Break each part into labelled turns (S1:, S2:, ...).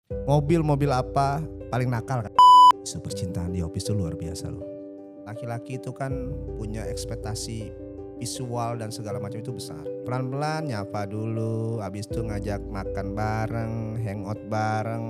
S1: Mobil apa paling nakal kan? Isu percintaan di office itu luar biasa loh. Laki-laki itu kan punya ekspektasi visual dan segala macam itu besar. Pelan-pelan nyapa dulu, habis itu ngajak makan bareng, hangout bareng.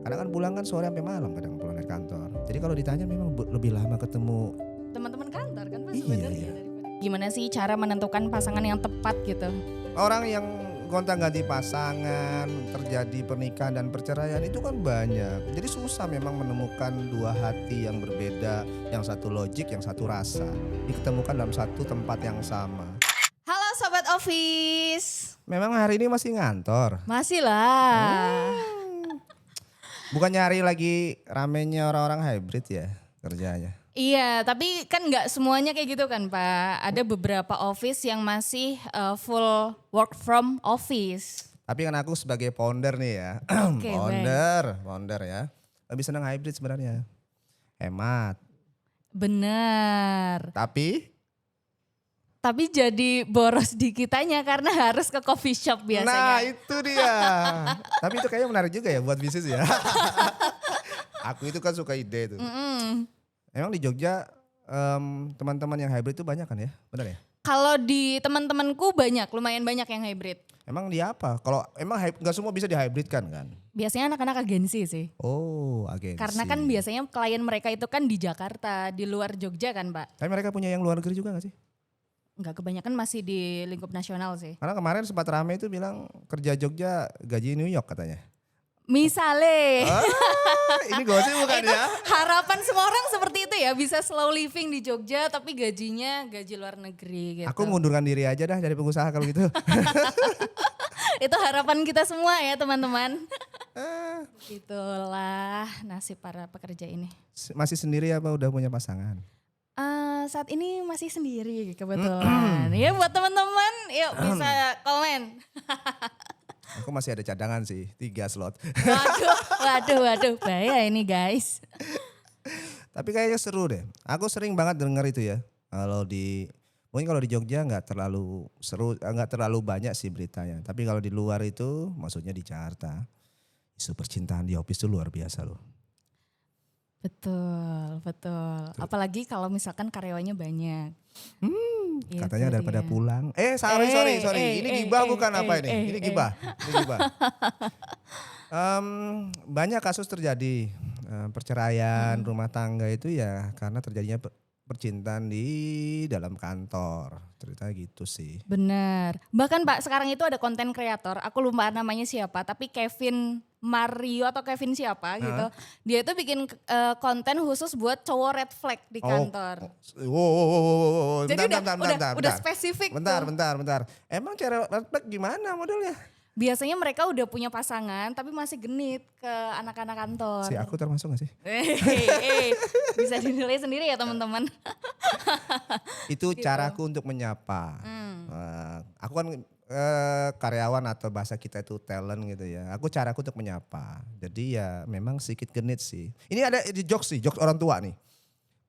S1: Kadang kan pulang kan sore sampai malam kadang pulang dari kantor. Jadi kalau ditanya memang lebih lama ketemu
S2: Teman-teman kantor kan Pak
S1: Iya,
S2: sebenarnya
S1: iya.
S2: daripada. Gimana sih cara menentukan pasangan yang tepat gitu?
S1: orang yang gonta-ganti pasangan, terjadi pernikahan dan perceraian itu kan banyak. Jadi susah memang menemukan dua hati yang berbeda, yang satu logik, yang satu rasa, diketemukan dalam satu tempat yang sama.
S2: Halo Sobat Office.
S1: Memang hari ini masih ngantor.
S2: Masih lah.
S1: Bukan nyari lagi ramenya orang-orang hybrid ya kerjanya.
S2: Iya, tapi kan nggak semuanya kayak gitu kan Pak. Ada beberapa office yang masih full work from office.
S1: Tapi kan aku sebagai founder nih ya,
S2: Oke,
S1: founder ya, lebih senang hybrid sebenarnya. Hemat.
S2: Bener.
S1: Tapi
S2: jadi boros di kitanya karena harus ke coffee shop biasanya.
S1: nah itu dia. Tapi itu kayaknya menarik juga ya buat bisnis ya. Aku itu kan suka ide tuh. Emang di Jogja teman-teman yang hybrid itu banyak kan ya? Benar ya?
S2: Kalau di teman-temanku lumayan banyak yang hybrid.
S1: Emang di apa? Kalau emang nggak semua bisa dihybridkan kan?
S2: Biasanya anak-anak agensi sih.
S1: Oh, agensi.
S2: Karena kan biasanya klien mereka itu kan di Jakarta, di luar Jogja kan Pak.
S1: Tapi mereka punya yang luar negeri juga gak sih?
S2: Enggak, kebanyakan masih di lingkup nasional sih.
S1: Karena kemarin sempat rame itu bilang kerja Jogja gaji New York katanya.
S2: Misalnya,
S1: Ini gosip bukan
S2: itu
S1: ya?
S2: harapan semua orang seperti itu ya, bisa slow living di Jogja tapi gajinya gaji luar negeri gitu.
S1: Aku mengundurkan diri aja dah dari pengusaha kalau gitu.
S2: Itu harapan kita semua ya teman-teman.
S1: Eh,
S2: Itulah nasib para pekerja ini.
S1: Masih sendiri apa udah punya pasangan?
S2: Saat ini masih sendiri kebetulan. Ya buat teman-teman, yuk bisa komen.
S1: Aku masih ada cadangan sih, 3 slot.
S2: Waduh, bahaya ini guys.
S1: Tapi kayaknya seru deh. Aku sering banget denger itu ya. Mungkin kalau di Jogja nggak terlalu seru, nggak terlalu banyak sih beritanya. Tapi kalau di luar itu, maksudnya di Jakarta, isu percintaan di office itu luar biasa loh.
S2: Betul. Apalagi kalau misalkan karyawannya banyak. Itu
S1: Katanya daripada
S2: dia.
S1: pulang. Sorry. Ini gibah bukan apa ini? Ini gibah. Banyak kasus terjadi perceraian rumah tangga itu ya karena terjadinya percintaan di dalam kantor. Ceritanya gitu sih.
S2: Bener. Bahkan Pak sekarang itu ada konten kreator, aku lupa namanya siapa, tapi Kevin Mario atau Kevin siapa gitu. Dia itu bikin konten khusus buat cowok red flag di kantor.
S1: Wow.
S2: Jadi
S1: Bentar.
S2: udah spesifik tuh.
S1: Bentar. Emang cara red flag gimana modelnya?
S2: Biasanya mereka udah punya pasangan tapi masih genit ke anak-anak kantor.
S1: Si aku termasuk gak sih?
S2: Bisa dinilai sendiri ya teman-teman.
S1: Itu caraku untuk menyapa. Aku kan karyawan atau bahasa kita itu talent gitu ya. Caraku untuk menyapa. Jadi ya memang sedikit genit sih. Ini ada di jokes orang tua nih.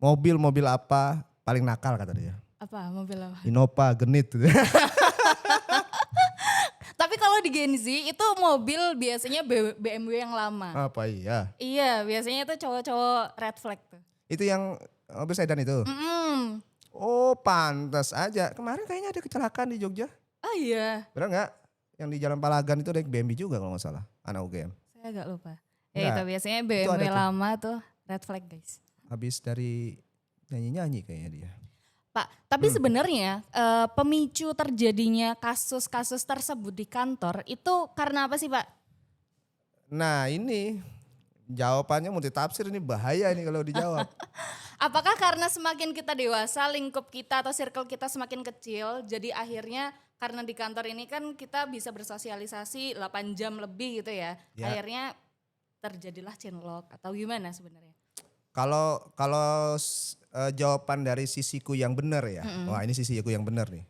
S1: Mobil apa paling nakal kata dia.
S2: Apa mobil apa?
S1: Innova genit.
S2: Tapi kalau di Gen Z itu mobil biasanya BMW yang lama.
S1: Apa iya?
S2: Iya, biasanya itu cowok-cowok red flag tuh.
S1: Itu yang mobil sedan itu? Oh pantas aja. Kemarin kayaknya ada kecelakaan di Jogja.
S2: Oh iya,
S1: Benar nggak? Yang di Jalan Palagan itu ada BMW juga kalau nggak salah. Anak UGM.
S2: saya agak lupa.
S1: Enggak,
S2: Itu biasanya
S1: itu
S2: BMW
S1: ada tuh.
S2: lama tuh red flag guys.
S1: Habis dari nyanyi-nyanyi kayaknya dia.
S2: Pak, tapi sebenarnya pemicu terjadinya kasus-kasus tersebut di kantor itu karena apa sih Pak?
S1: Nah ini jawabannya multitafsir, ini bahaya ini kalau dijawab.
S2: Apakah karena semakin kita dewasa, lingkup kita atau circle kita semakin kecil, jadi akhirnya karena di kantor ini kan kita bisa bersosialisasi 8 jam lebih gitu ya.
S1: Ya.
S2: Akhirnya terjadilah chinlock atau gimana sebenarnya?
S1: Kalau jawaban dari sisiku yang benar ya. Wah ini sisiku yang benar nih.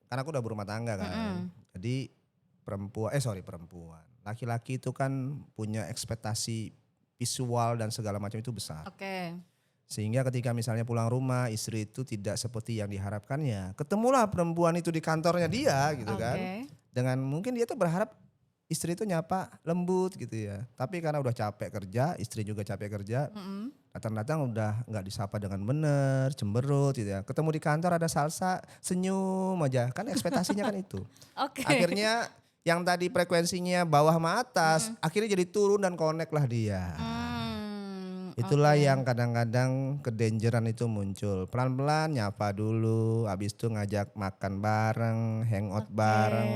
S1: Karena aku udah berumah tangga kan. Jadi perempuan. Laki-laki itu kan punya ekspektasi visual dan segala macam itu besar.
S2: Oke.
S1: Sehingga ketika misalnya pulang rumah istri itu tidak seperti yang diharapkannya. Ketemulah perempuan itu di kantornya dia gitu kan. Dengan mungkin dia tuh berharap istri itu nyapa lembut gitu ya. Tapi karena udah capek kerja, istri juga capek kerja, datang-datang udah nggak disapa dengan benar, cemberut gitu ya. Ketemu di kantor ada salsa, senyum aja. Kan ekspektasinya kan itu.
S2: Oke.
S1: Akhirnya yang tadi frekuensinya bawah sama atas, akhirnya jadi turun dan connect lah dia. Itulah
S2: Oke.
S1: yang kadang-kadang kedangeran itu muncul. Pelan-pelan nyapa dulu, habis itu ngajak makan bareng, hangout bareng.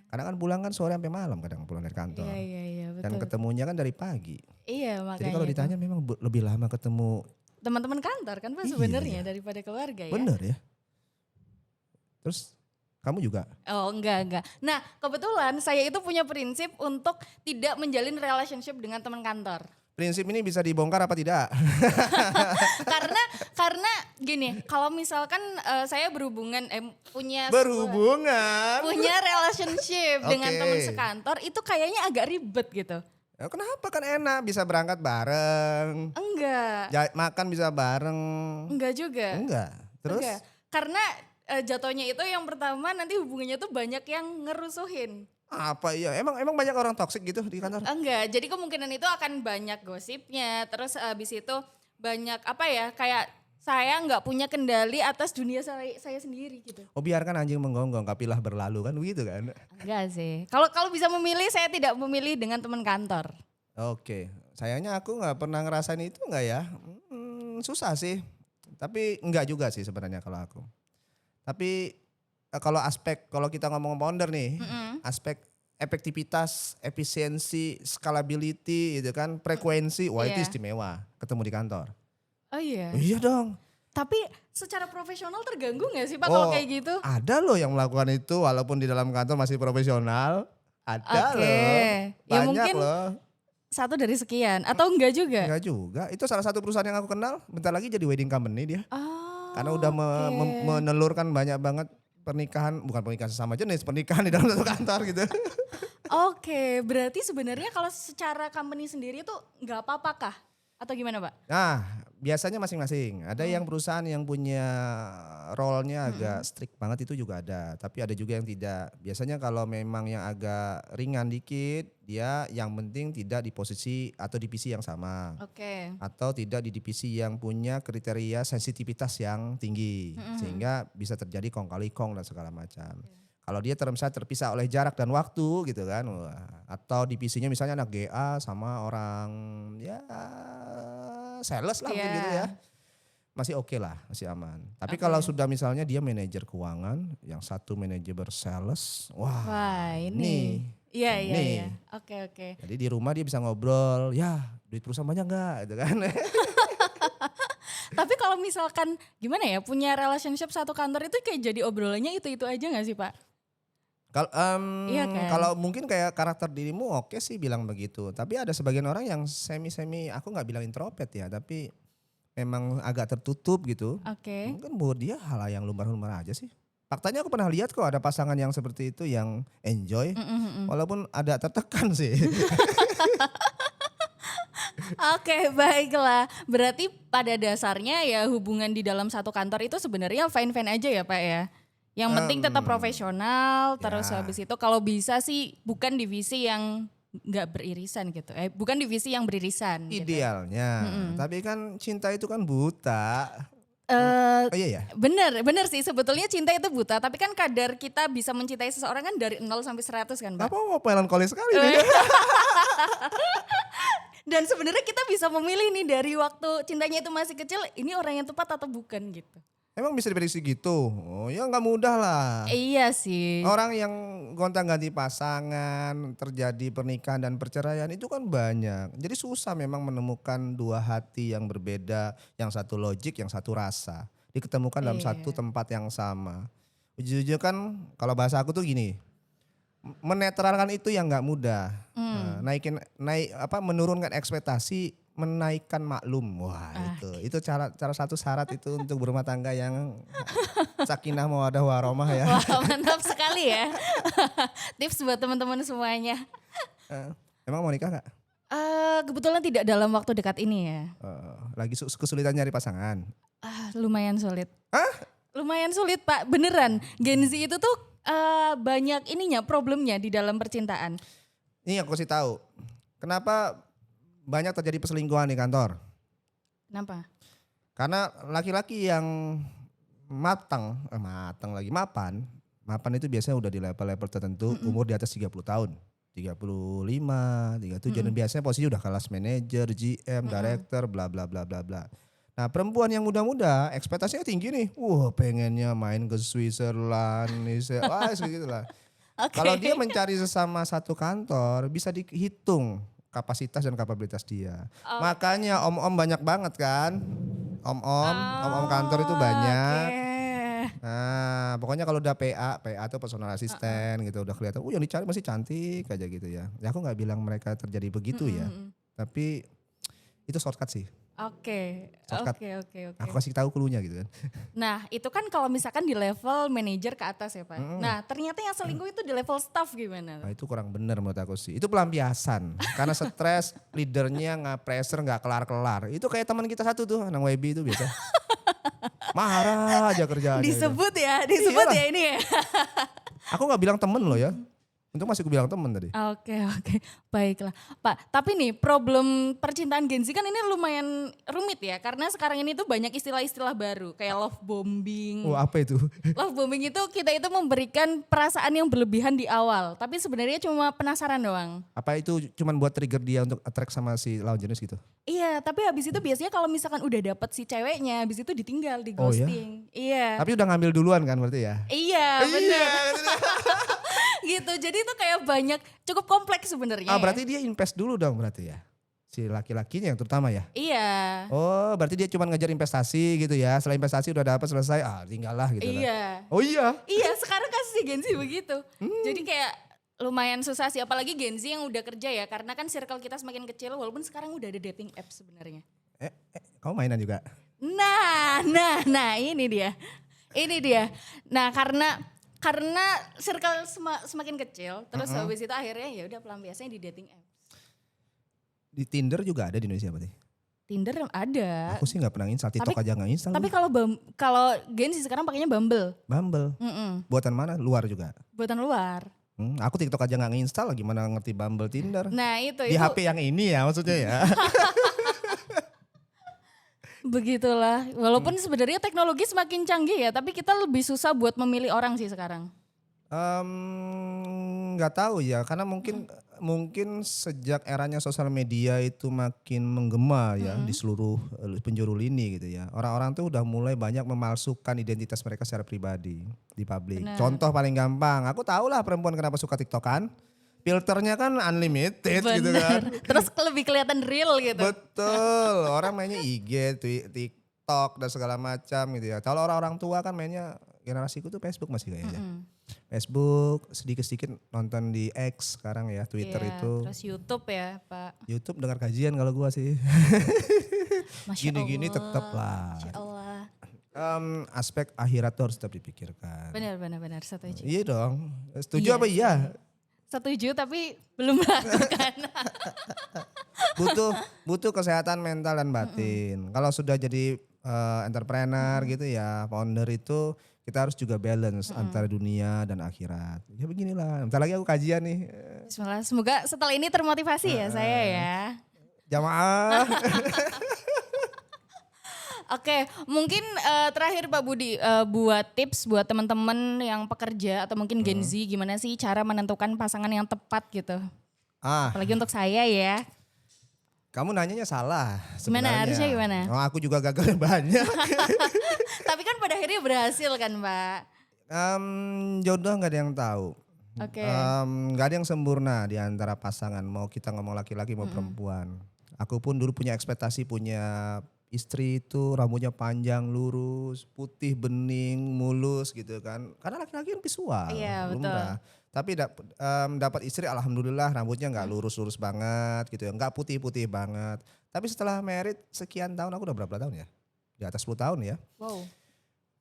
S1: Kadang kan pulang kan sore sampai malam kadang pulang dari kantor.
S2: Iya
S1: Dan
S2: betul.
S1: ketemunya kan dari pagi.
S2: Iya makanya
S1: Jadi kalau
S2: itu.
S1: ditanya memang lebih lama ketemu,
S2: Teman-teman kantor kan Pak
S1: Iya,
S2: sebenarnya
S1: iya.
S2: daripada keluarga ya.
S1: bener ya. Terus kamu juga?
S2: Oh enggak. Nah kebetulan saya itu punya prinsip untuk tidak menjalin relationship dengan teman kantor.
S1: Prinsip ini bisa dibongkar apa tidak?
S2: karena gini, kalau misalkan saya punya
S1: Berhubungan.
S2: punya relationship dengan
S1: Oke.
S2: teman sekantor itu kayaknya agak ribet gitu.
S1: Ya, kenapa kan enak bisa berangkat bareng,
S2: Enggak
S1: makan bisa bareng.
S2: juga.
S1: Enggak. Terus?
S2: Enggak. Karena jatuhnya itu yang pertama nanti hubungannya tuh banyak yang ngerusuhin.
S1: Apa iya? Emang banyak orang toksik gitu di kantor?
S2: Enggak, jadi kemungkinan itu akan banyak gosipnya. Terus habis itu banyak apa ya, kayak saya nggak punya kendali atas dunia saya sendiri gitu.
S1: Oh biarkan anjing menggonggong, kapilah berlalu kan begitu kan?
S2: Enggak sih. Kalau bisa memilih, saya tidak memilih dengan teman kantor.
S1: Oke, sayangnya aku nggak pernah ngerasain itu nggak ya? Susah sih. Tapi enggak juga sih sebenarnya kalau aku. Tapi kalau kita ngomong founder nih, aspek efektivitas, efisiensi, scalability itu kan, frekuensi, wah itu
S2: Iya.
S1: istimewa ketemu di kantor.
S2: Oh iya.
S1: Iya dong.
S2: Tapi secara profesional terganggu nggak sih Pak kalau kayak gitu?
S1: Ada loh yang melakukan itu walaupun di dalam kantor masih profesional. Ada
S2: Oke.
S1: loh.
S2: Ya
S1: Banyak
S2: mungkin
S1: loh.
S2: satu dari sekian atau enggak juga?
S1: Enggak juga. Itu salah satu perusahaan yang aku kenal. Bentar lagi jadi wedding company dia.
S2: Oh,
S1: Karena udah
S2: oke.
S1: menelurkan banyak banget bukan pernikahan sesama jenis, pernikahan di dalam satu kantor gitu.
S2: Oke, berarti sebenarnya kalau secara company sendiri tuh nggak apa-apa kah? Atau gimana Pak?
S1: Nah, biasanya masing-masing. Ada yang perusahaan yang punya role-nya agak strict banget itu juga ada. Tapi ada juga yang tidak. Biasanya kalau memang yang agak ringan dikit, dia yang penting tidak di posisi atau divisi yang sama.
S2: Oke.
S1: Atau tidak di divisi yang punya kriteria sensitivitas yang tinggi. Sehingga bisa terjadi kong kali kong dan segala macam. Kalau dia terpisah oleh jarak dan waktu gitu kan. Wah. Atau divisinya misalnya anak GA sama orang ya sales lah mungkin
S2: Iya.
S1: gitu ya. Masih oke lah, masih aman. Tapi
S2: Oke.
S1: kalau sudah misalnya dia manajer keuangan, yang satu manajer sales,
S2: Wah ini. Iya.
S1: Nih.
S2: Oke.
S1: Jadi di rumah dia bisa ngobrol, ya duit perusahaan banyak nggak gitu kan.
S2: Tapi kalau misalkan gimana ya punya relationship satu kantor itu kayak jadi obrolannya itu aja nggak sih Pak?
S1: Kalau
S2: Iya kan?
S1: kalau mungkin kayak karakter dirimu oke sih bilang begitu. Tapi ada sebagian orang yang semi aku nggak bilang introvert ya, tapi memang agak tertutup gitu.
S2: Oke.
S1: Mungkin buat dia hal yang lumrah-lumrah aja sih. Faktanya aku pernah lihat kok ada pasangan yang seperti itu yang enjoy, walaupun ada tertekan sih.
S2: Oke, baiklah. Berarti pada dasarnya ya hubungan di dalam satu kantor itu sebenarnya fine-fine aja ya Pak ya? Yang penting tetap profesional, terus
S1: ya.
S2: habis itu kalau bisa sih bukan divisi yang nggak beririsan gitu. Bukan divisi yang beririsan gitu.
S1: Idealnya. Tapi kan cinta itu kan buta.
S2: Eh,
S1: Oh iya ya.
S2: bener sih sebetulnya cinta itu buta, tapi kan kadar kita bisa mencintai seseorang kan dari 0 sampai 100 kan Pak.
S1: Apa melankolis sekali nih.
S2: Dan sebenarnya kita bisa memilih nih dari waktu cintanya itu masih kecil, ini orang yang tepat atau bukan gitu.
S1: Emang bisa diprediksi gitu? Oh ya nggak mudah lah.
S2: Iya sih.
S1: Orang yang gonta-ganti pasangan, terjadi pernikahan dan perceraian itu kan banyak. Jadi susah memang menemukan dua hati yang berbeda, yang satu logik, yang satu rasa. Diketemukan dalam
S2: Iya.
S1: satu tempat yang sama. Ujung-ujungnya kan kalau bahasa aku tuh gini, menetralkan itu yang nggak mudah. Nah, menurunkan ekspektasi, menaikkan maklum. Wah itu cara satu syarat itu untuk berumah tangga yang sakinah mawaddah warahmah ya.
S2: Wah mantap sekali ya. Tips buat teman-teman semuanya.
S1: Emang mau nikah nggak?
S2: Kebetulan tidak dalam waktu dekat ini ya.
S1: Lagi kesulitan nyari pasangan.
S2: Lumayan sulit. Lumayan sulit Pak, beneran. Gen Z itu tuh banyak ininya problemnya di dalam percintaan.
S1: Ini aku kasih tahu. Kenapa banyak terjadi perselingkuhan di kantor?
S2: Kenapa?
S1: Karena laki-laki yang mapan itu biasanya udah di level-level tertentu, umur di atas 30 tahun. 35, 37 dan biasanya posisi udah kelas manajer, GM, director, bla bla bla bla bla. Nah, perempuan yang muda-muda ekspektasinya tinggi nih. Wah, pengennya main ke Switzerland, wah segitulah.
S2: Oke.
S1: Kalau dia mencari sesama satu kantor, bisa dihitung kapasitas dan kapabilitas dia. Makanya om-om banyak banget kan. Om-om kantor itu banyak.
S2: Oke.
S1: Nah, pokoknya kalau udah PA itu personal assistant gitu, udah kelihatan, yang dicari masih cantik aja gitu ya. Ya aku nggak bilang mereka terjadi begitu ya, tapi itu shortcut sih.
S2: Oke.
S1: Shortcut.
S2: Oke.
S1: Aku kasih tahu cluenya gitu kan.
S2: Nah itu kan kalau misalkan di level manajer ke atas ya Pak. Nah ternyata yang selingkuh itu di level staff gimana?
S1: Nah itu kurang bener menurut aku sih. Itu pelampiasan. Karena stres, leadernya nggak nggak kelar-kelar. Itu kayak teman kita satu tuh, anak WB itu biasa. Marah aja kerjaannya.
S2: Disebut
S1: itu.
S2: Disebut
S1: Iyalah.
S2: ya ini ya.
S1: Aku nggak bilang temen loh ya. Untung masih aku bilang temen tadi.
S2: Oke. Baiklah. Pak, tapi nih problem percintaan Gen Z kan ini lumayan rumit ya. Karena sekarang ini tuh banyak istilah-istilah baru. Kayak love bombing.
S1: Oh apa itu?
S2: Love bombing itu kita itu memberikan perasaan yang berlebihan di awal. Tapi sebenarnya cuma penasaran doang.
S1: Apa itu cuman buat trigger dia untuk attract sama si lawan jenis gitu?
S2: Iya, tapi habis itu biasanya kalau misalkan udah dapet si ceweknya, habis itu ditinggal, di
S1: Oh ya?
S2: ghosting. Iya.
S1: Tapi udah ngambil duluan kan berarti ya?
S2: Iya, bener. Gitu, jadi itu kayak banyak, cukup kompleks sebenarnya.
S1: Ah berarti dia invest dulu dong berarti ya? Si laki-lakinya yang terutama ya?
S2: Iya.
S1: Oh berarti dia cuma ngejar investasi gitu ya? Setelah investasi udah dapat selesai, tinggal lah gitu lah.
S2: Iya.
S1: Oh iya?
S2: Iya, sekarang kasusnya Gen Z begitu. Jadi kayak lumayan susah sih, apalagi Gen Z yang udah kerja ya, karena kan circle kita semakin kecil walaupun sekarang udah ada dating apps sebenarnya.
S1: Kamu mainan juga?
S2: Nah, ini dia. Nah, karena circle semakin kecil, terus habis itu akhirnya ya udah pelampiasannya di dating apps.
S1: Di Tinder juga ada di Indonesia berarti?
S2: Tinder ada.
S1: Aku sih gak pernah install, TikTok aja gak install.
S2: Tapi kalau Gen Z sekarang pakainya Bumble.
S1: Bumble? Buatan mana? Luar juga?
S2: Buatan luar.
S1: Aku TikTok aja gak nginstal, gimana ngerti Bumble, Tinder?
S2: Nah itu.
S1: Di HP yang ini ya maksudnya ya?
S2: Begitulah, walaupun sebenarnya teknologi semakin canggih ya, tapi kita lebih susah buat memilih orang sih sekarang.
S1: Nggak tahu ya, karena mungkin sejak eranya sosial media itu makin menggema ya di seluruh penjuru lini gitu ya. Orang-orang tuh udah mulai banyak memalsukan identitas mereka secara pribadi di publik.
S2: Benar.
S1: Contoh paling gampang, aku tahu lah perempuan kenapa suka TikTokan. Filternya kan unlimited gitu kan.
S2: Terus lebih kelihatan real gitu.
S1: Betul, orang mainnya IG, TikTok dan segala macam gitu ya. Kalau orang-orang tua kan mainnya, generasiku tuh Facebook masih kayaknya. Facebook, sedikit-sedikit nonton di X sekarang ya, Twitter
S2: Iya,
S1: itu.
S2: Terus YouTube ya Pak.
S1: YouTube dengar kajian kalau gua sih.
S2: Masya
S1: Gini-gini
S2: Allah,
S1: tetap lah.
S2: Masya Allah.
S1: Aspek akhirat tuh harus tetap dipikirkan.
S2: Benar, setuju.
S1: Iya dong, setuju
S2: Iya
S1: apa iya?
S2: Setuju tapi belum melakukan.
S1: butuh kesehatan mental dan batin. Kalau sudah jadi entrepreneur gitu ya, founder itu kita harus juga balance antara dunia dan akhirat. Ya beginilah. Bentar lagi aku kajian nih.
S2: Bismillah, semoga setelah ini termotivasi ya saya ya.
S1: Jamaah.
S2: Oke, mungkin terakhir Pak Budi buat tips buat teman-teman yang pekerja atau mungkin Gen Z gimana sih cara menentukan pasangan yang tepat gitu. Apalagi untuk saya ya.
S1: Kamu nanyanya salah
S2: Gimana?
S1: sebenarnya.
S2: Harusnya gimana?
S1: Oh, aku juga gagal banyak.
S2: Tapi kan pada akhirnya berhasil kan Pak.
S1: Jodoh nggak ada yang tahu.
S2: Oke.
S1: Nggak ada yang sempurna di antara pasangan. Mau kita ngomong laki-laki mau perempuan. Aku pun dulu punya ekspektasi punya istri itu rambutnya panjang, lurus, putih, bening, mulus gitu kan. Karena laki-laki kan visual.
S2: Iya, betul.
S1: lumrah. Tapi dapat istri alhamdulillah rambutnya nggak lurus-lurus banget gitu ya. Nggak putih-putih banget. Tapi setelah married sekian tahun, aku udah berapa tahun ya? Di atas 10 tahun ya.
S2: Wow.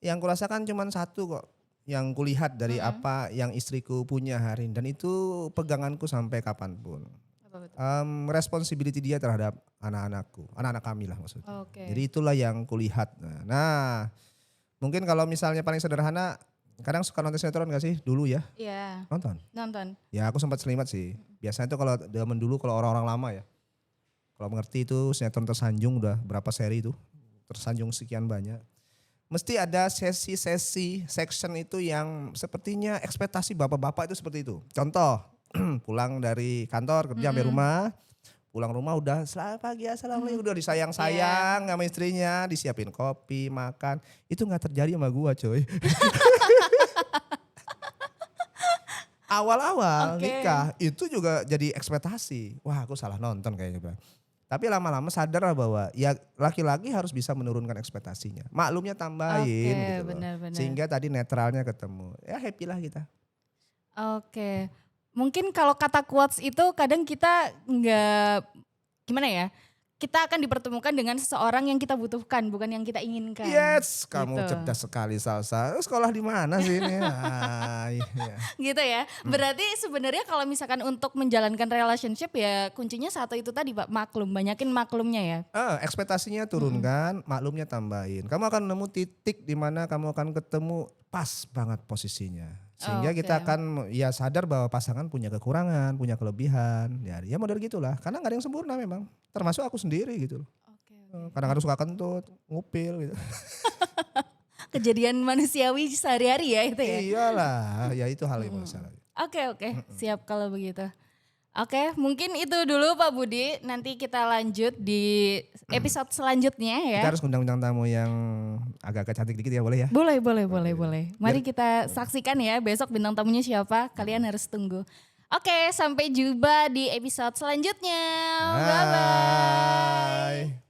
S1: Yang kurasakan cuma satu kok. Yang kulihat dari apa yang istriku punya hari ini. Dan itu peganganku sampai kapanpun. Responsibility dia terhadap anak-anakku. Anak-anak kami lah maksudnya.
S2: Oke.
S1: Jadi itulah yang kulihat. Nah mungkin kalau misalnya paling sederhana, Kadang suka nonton sinetron gak sih dulu ya?
S2: Iya,
S1: Nonton.
S2: nonton.
S1: Ya aku sempat selimat sih. Biasanya tuh kalau zaman dulu kalau orang-orang lama ya. Kalau mengerti itu sinetron Tersanjung udah berapa seri itu. Tersanjung sekian banyak. Mesti ada sesi-sesi section itu yang sepertinya ekspektasi bapak-bapak itu seperti itu. Contoh, pulang dari kantor kerja sampai rumah. Pulang rumah udah selamat pagi assalamualaikum udah disayang-sayang sama istrinya, disiapin kopi, makan. Itu gak terjadi sama gua coy. Awal-awal nikah itu juga jadi ekspektasi. Wah aku salah nonton kayaknya Bang. Tapi lama-lama sadar lah bahwa ya laki-laki harus bisa menurunkan ekspektasinya. Maklumnya tambahin gitu loh.
S2: Benar-benar.
S1: Sehingga tadi netralnya ketemu. Ya happy lah kita.
S2: Oke. Mungkin kalau kata quotes itu kadang kita nggak, gimana ya, kita akan dipertemukan dengan seseorang yang kita butuhkan, bukan yang kita inginkan.
S1: Yes, kamu
S2: Gitu.
S1: cerdas sekali Salsa. Sekolah di mana sih ini? Iya.
S2: Gitu ya. Berarti sebenarnya kalau misalkan untuk menjalankan relationship ya kuncinya satu itu tadi Pak, maklum, banyakin maklumnya ya.
S1: Ekspektasinya turunkan, maklumnya tambahin. Kamu akan nemu titik di mana kamu akan ketemu pas banget posisinya. Sehingga kita akan ya sadar bahwa pasangan punya kekurangan, punya kelebihan. Ya model gitulah. Karena gak ada yang sempurna memang. Termasuk aku sendiri gitu loh. Kadang-kadang suka kentut, ngupil gitu.
S2: Kejadian manusiawi sehari-hari ya itu ya.
S1: Iyalah, ya itu hal yang masalah.
S2: Oke, siap kalau begitu. Oke, mungkin itu dulu Pak Budi. Nanti kita lanjut di episode selanjutnya ya.
S1: Kita harus undang-undang tamu yang agak-agak cantik dikit ya boleh ya?
S2: Boleh. Mari kita saksikan ya besok bintang tamunya siapa. Kalian harus tunggu. Oke, sampai jumpa di episode selanjutnya. Bye-bye.
S1: Bye.